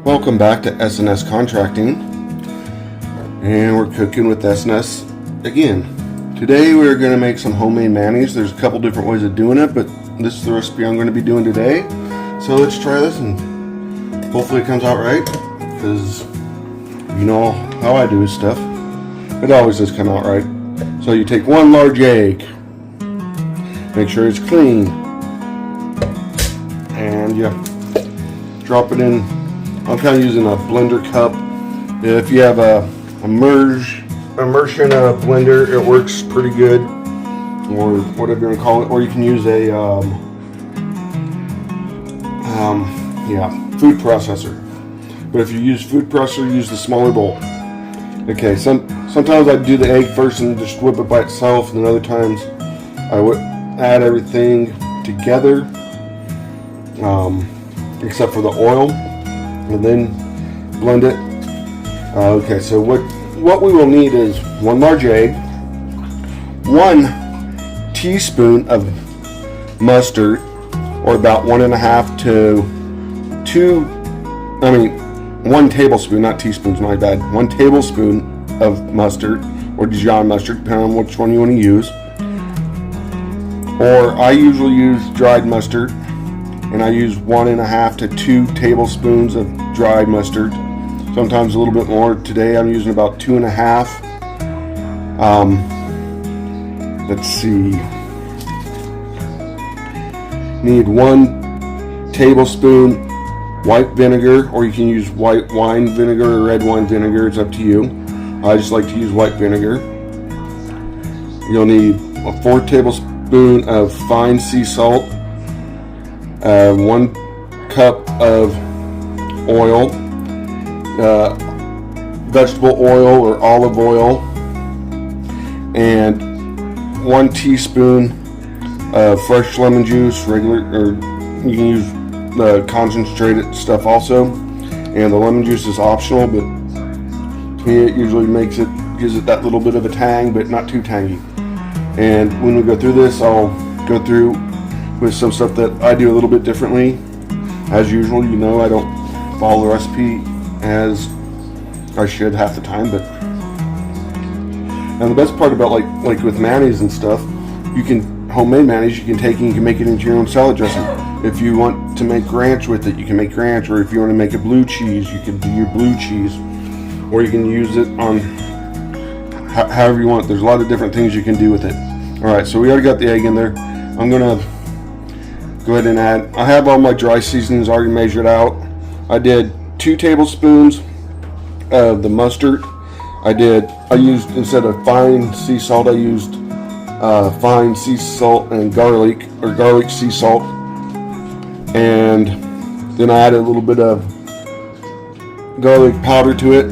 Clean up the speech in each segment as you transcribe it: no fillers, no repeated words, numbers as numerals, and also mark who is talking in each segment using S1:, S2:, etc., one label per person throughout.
S1: Welcome back to S&S Contracting, and we're cooking with S&S again. Today we're going to make some homemade mayonnaise. There's a couple different ways of doing it, but this is the recipe I'm going to be doing today. So let's try this and hopefully it comes out right, because you know how I do stuff. It always does come out right. So you take one large egg, make sure it's clean, and you drop it in. I'm kind of using a blender cup. If you have a immersion blender, it works pretty good, or whatever you want to call it. Or you can use a food processor. But if you use food processor, use the smaller bowl. Okay, sometimes I do the egg first and just whip it by itself, and then other times I would add everything together, except for the oil, and then blend it. Okay, so what we will need is one large egg, 1 teaspoon of mustard, or about 1.5 to 1 tablespoon, not teaspoons, my bad, 1 tablespoon of mustard, or Dijon mustard, depending on which one you want to use. Or I usually use dried mustard, and I use 1.5 to 2 tablespoons of dried mustard. Sometimes a little bit more. Today I'm using about 2.5. Let's see. Need 1 tablespoon white vinegar, or you can use white wine vinegar or red wine vinegar. It's up to you. I just like to use white vinegar. You'll need a 4 tablespoons of fine sea salt, 1 cup of oil, vegetable oil or olive oil, and 1 teaspoon of fresh lemon juice, regular, or you can use the concentrated stuff also. And the lemon juice is optional, but to me it usually gives it that little bit of a tang, but not too tangy. And when we go through this, I'll go through with some stuff that I do a little bit differently. As usual, you know, I don't follow the recipe as I should half the time, but and the best part about like with mayonnaise and stuff, you can homemade mayonnaise, you can take and you can make it into your own salad dressing. If you want to make ranch with it, you can make ranch, or if you want to make a blue cheese, you can do your blue cheese, or you can use it on however you want. There's a lot of different things you can do with it. Alright, so we already got the egg in there. I'm gonna go ahead and add, I have all my dry seasonings already measured out. I did 2 tablespoons of the mustard. I used, instead of fine sea salt, I used fine sea salt and garlic, or garlic sea salt. And then I added a little bit of garlic powder to it.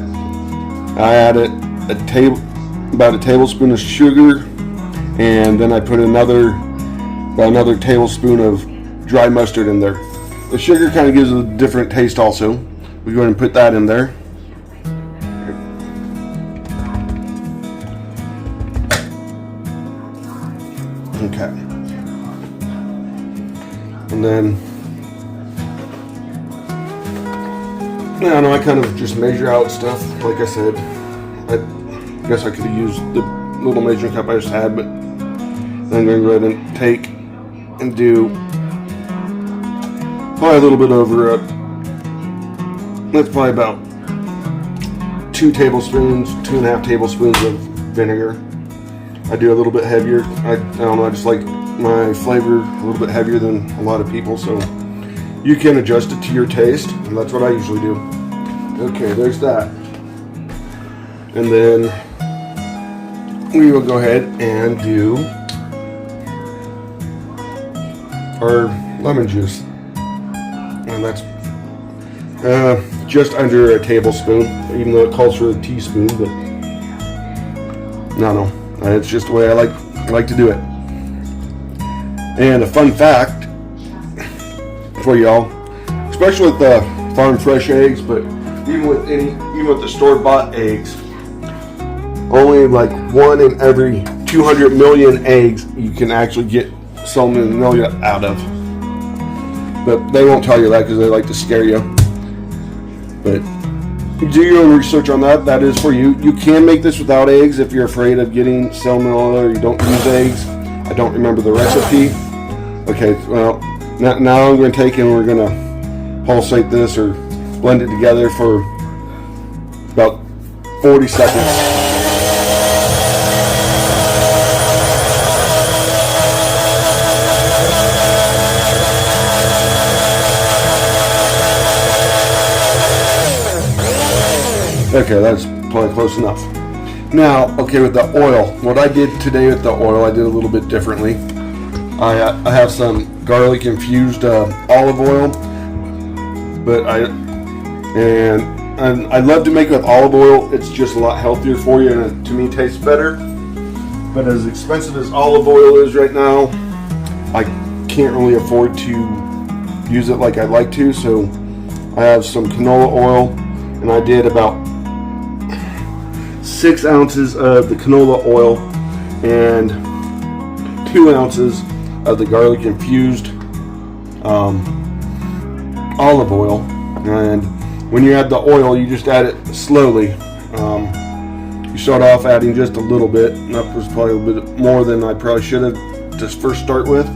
S1: I added about a tablespoon of sugar, and then I put about another tablespoon of dry mustard in there. The sugar kind of gives it a different taste also. We go ahead and put that in there. Okay. And then I kind of just measure out stuff. Like I said, I guess I could have used the little measuring cup I just had, but then I'm going to go ahead and take and do probably a little bit over that's probably about 2 tablespoons, 2.5 tablespoons of vinegar. I do a little bit heavier. I don't know, I just like my flavor a little bit heavier than a lot of people, so you can adjust it to your taste, and that's what I usually do. Okay, there's that. And then we will go ahead and do our lemon juice. And that's just under a tablespoon, even though it calls for a teaspoon, but no, it's just the way I like to do it. And a fun fact for y'all, especially with the farm fresh eggs, but even with the store-bought eggs, only like 1 in every 200 million eggs you can actually get salmonella out of. But they won't tell you that because they like to scare you. But do your own research on that. That is for you. You can make this without eggs if you're afraid of getting salmonella or you don't use eggs. I don't remember the recipe. Okay, well, now I'm going to take and we're going to pulsate this or blend it together for about 40 seconds. Okay, that's probably close enough. Now, okay, with the oil, what I did today with the oil, I did a little bit differently. I have some garlic infused olive oil, but I love to make it with olive oil. It's just a lot healthier for you, and to me, tastes better. But as expensive as olive oil is right now, I can't really afford to use it like I'd like to. So I have some canola oil, and I did about 6 ounces of the canola oil and 2 ounces of the garlic infused olive oil. And when you add the oil, you just add it slowly. You start off adding just a little bit, and that was probably a little bit more than I probably should have to first start with.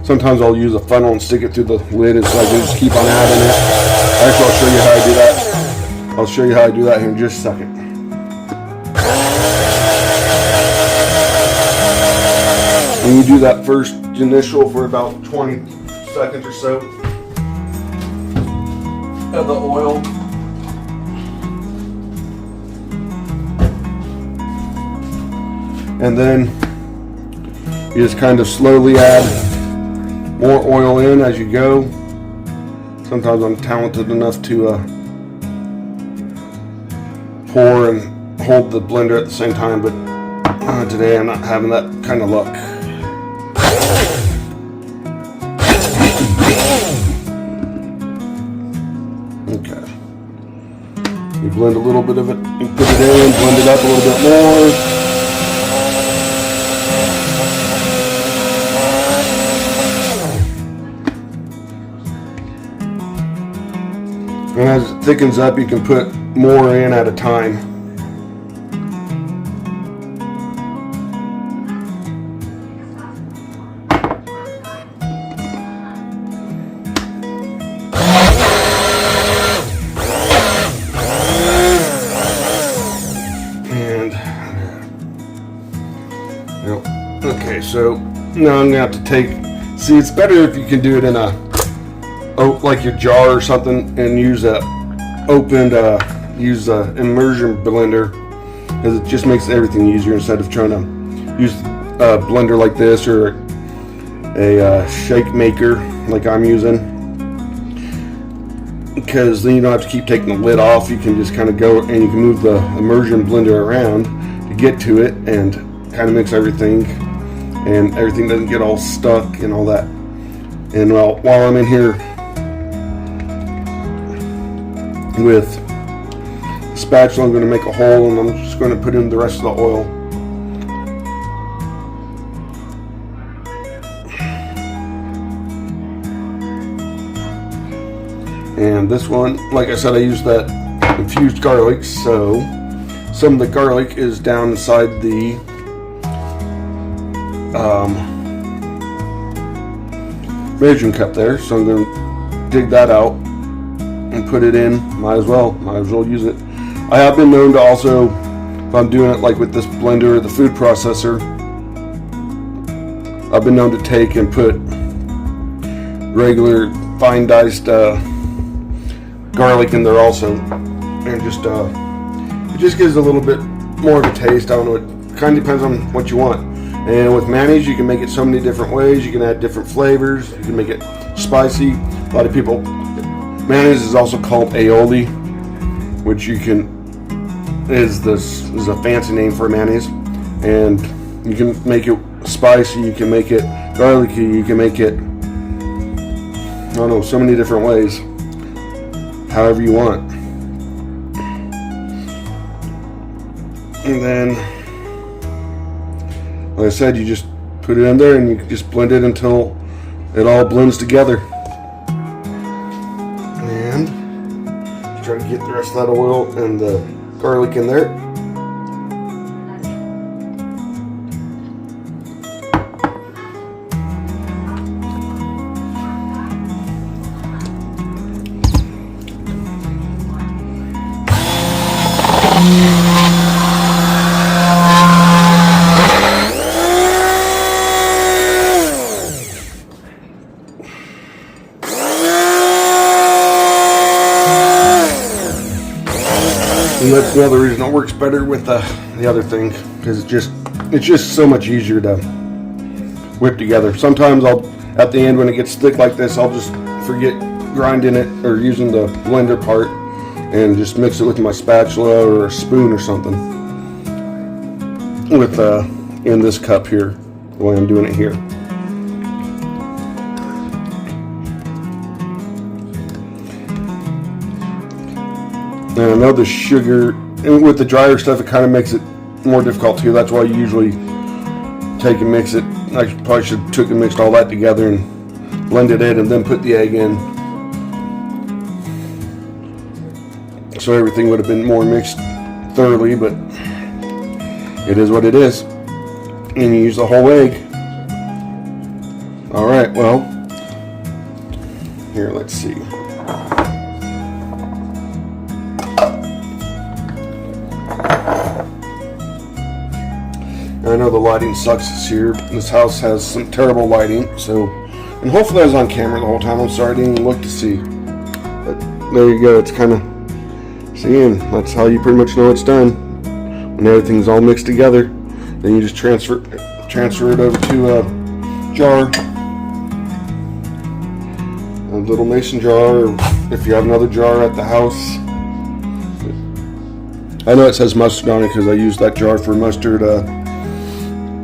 S1: Sometimes I'll use a funnel and stick it through the lid so I can just keep on adding it. Actually, I'll show you how I do that. I'll show you how I do that here in just a second. When you do that first initial for about 20 seconds or so of the oil, and then you just kind of slowly add more oil in as you go. Sometimes I'm talented enough to pour and hold the blender at the same time, but today I'm not having that kind of luck. Okay. You blend a little bit of it, you put it in, blend it up a little bit more. And as it thickens up, you can put more in at a time. And, okay, so now I'm gonna have to see, it's better if you can do it in like your jar or something, and use a immersion blender, because it just makes everything easier instead of trying to use a blender like this or a shake maker like I'm using, because then you don't have to keep taking the lid off. You can just kind of go and you can move the immersion blender around to get to it and kind of mix everything, and everything doesn't get all stuck and all that. And while I'm in here with the spatula, I'm going to make a hole, and I'm just going to put in the rest of the oil. And this one, like I said, I used that infused garlic, so some of the garlic is down inside the measuring cup there, so I'm going to dig that out and put it in. Might as well use it. I have been known to also, if I'm doing it like with this blender or the food processor, I've been known to take and put regular fine diced garlic in there also, and just it just gives a little bit more of a taste. I don't know, it kind of depends on what you want. And with mayonnaise, you can make it so many different ways. You can add different flavors. You can make it spicy. A lot of people, mayonnaise is also called aioli, which is a fancy name for mayonnaise. And you can make it spicy. You can make it garlicky. You can make it, I don't know, so many different ways. However you want. And then, like I said, you just put it in there, and you can just blend it until it all blends together. And try to get the rest of that oil and the garlic in there. And that's the other reason it works better with the other thing, because it's just so much easier to whip together. Sometimes at the end when it gets thick like this, I'll just forget grinding it or using the blender part and just mix it with my spatula or a spoon or something. With in this cup here, the way I'm doing it here. And I know the sugar, and with the drier stuff, it kind of makes it more difficult too. That's why you usually take and mix it. I probably should have took and mixed all that together and blended it and then put the egg in. So everything would have been more mixed thoroughly, but it is what it is. And you use the whole egg. All right, well, here, let's see. I know the lighting sucks this year. This house has some terrible lighting, so, and hopefully I was on camera the whole time. I'm sorry, I didn't even look to see. But there you go. It's kind of, seeing, that's how you pretty much know it's done. When everything's all mixed together, then you just transfer it over to a jar, a little mason jar, or if you have another jar at the house. I know it says mustard on it because I used that jar for mustard a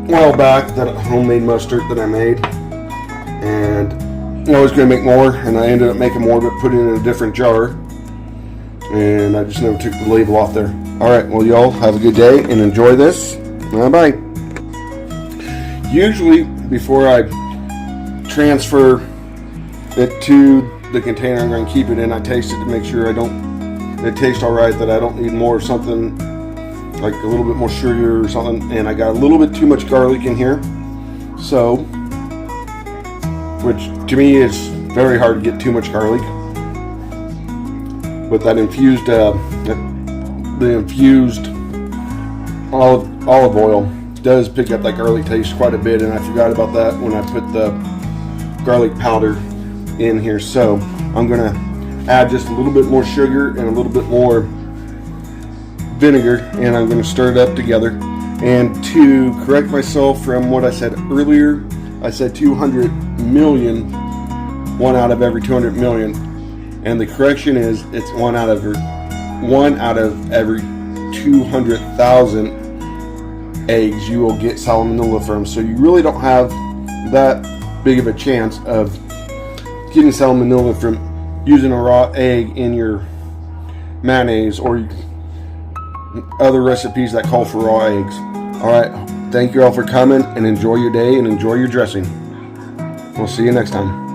S1: while back, that homemade mustard that I made, and I was going to make more, and I ended up making more, but put it in a different jar, and I just never took the label off there. Alright, well, y'all have a good day and enjoy this. Bye. Usually before I transfer it to the container I'm going to keep it in, I taste it to make sure it tastes alright, that I don't need more of something like a little bit more sugar or something, and I got a little bit too much garlic in here, so, which to me is very hard to get too much garlic. With that infused, the infused olive oil does pick up that garlic taste quite a bit, and I forgot about that when I put the garlic powder in here. So I'm gonna add just a little bit more sugar and a little bit more vinegar, and I'm going to stir it up together. And to correct myself from what I said earlier, I said 200 million, 1 out of every 200 million, and the correction is it's 1 out of every 200,000 eggs you will get salmonella from. So you really don't have that big of a chance of getting salmonella from using a raw egg in your mayonnaise or other recipes that call for raw eggs. Alright, thank you all for coming, and enjoy your day and enjoy your dressing. We'll see you next time.